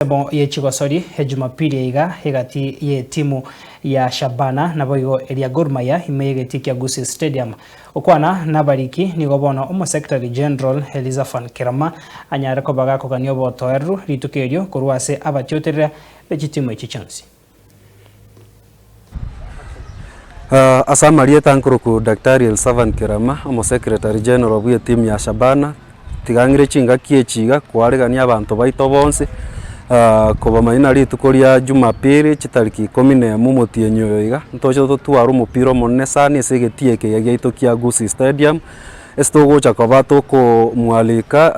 Bo ye chigosori he Jumapili iga hegati ye timu ya Shabana na boigo eria Gor Mahia imeyegeti kia Gusii Stadium okwana nabariki nigo bono omo Secretary General Elizaphan Kirama anyare ko baga ko ganyo botoeru ritukerio kurwase abatyoterera legitimu echichansi Asamari tankuru Daktari Elizaphan Kirama omo Secretary General of timu ya Shabana tigangire chinga kiechiga kwaregania abantu baito bonse kuba maina rituko ria Jumapili chitariki 11 Mutinyo iga ntocho tutwara umupira monene sana esegetie ke gitu kia Gusii Stadium estogocha koba toko mwalika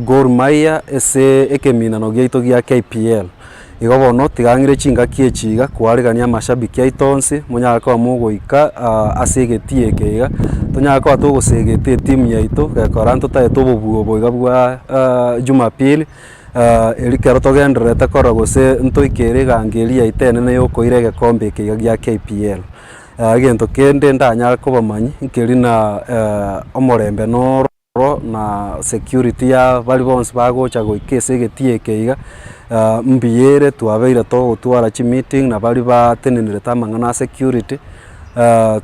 Gor Mahia ese ekeminano gitu gia KPL igo bono tigangire chinga kiechiga kwaregania mashabiki aitonse munyaka mugoika asegetie ke iga tunyaka tugusegete timu yaito gekoranto taeto bobugo iga bwa Jumapili erikero togenderete kora gose ntoikere gangeria itenene yokoire gekombe kiga gia KPL agento kende ndanya kobamanyi nkeri na omorembe noro na security ya bali bonse bagocha goikese getie kiga mbiere twabeire togotwara chi meeting na bali batenenere tamangana security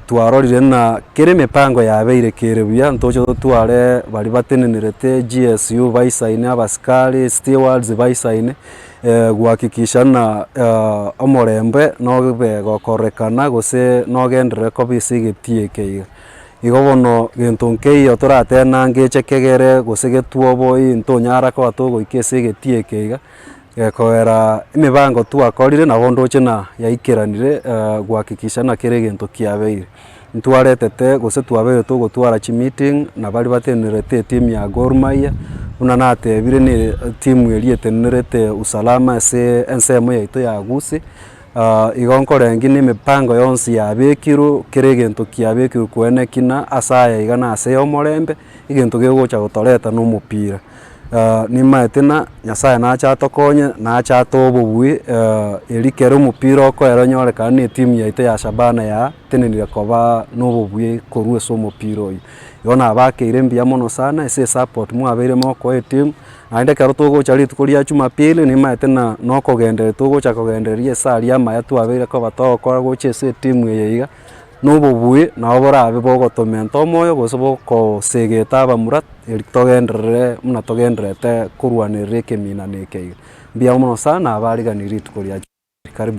twarorire na kere mipango yabeire kere buya ntocho tware bali batenenirete GSU baisaine abaskari stewards baisaine guhakikisha na omorembe no begokorekana gose no gendere ko bisigetie keiga igo bono gento nkei toratena ngechekegere gose getuobo intonyara ko atogo ikesigetie keiga koera imibango twakorire na bondo chena yaikeranire guhakikisha na kere gento kiabeire ntwaretete gose twabeire tugotwara chi meeting na bali batenerete timu ya Gor Mahia una natebire ni timu erietenerete usalama ase ensemo yaito ya Gusii igonkorengi ni mipango yonsi yabekiru kere gento kiabekiru kwenekina asaya igana ase omorembe igento gegocha gotoreta no mupira nimaetena nyasaye nacha tokonye nacha tobobui erikero mupira okoero nyorekana ni timu yaito ya Shabana ya tenenire koba nobobui korwa so mupira oyo yona abakeire mbia mono sana ese support mwabeire moko e team aende kero togocha rituko ria Jumapili nimaetena nokogendere togocha kogenderia sari amaya twabeire ko batokora gocha ese timu yeiga nobobui na borabe bogotomenta omoyo gose bokosegeta abamura eritogenderere muna togenderete kurwanirira ekeminano keiga mbia mono sana abariganiri rituko ria karibu.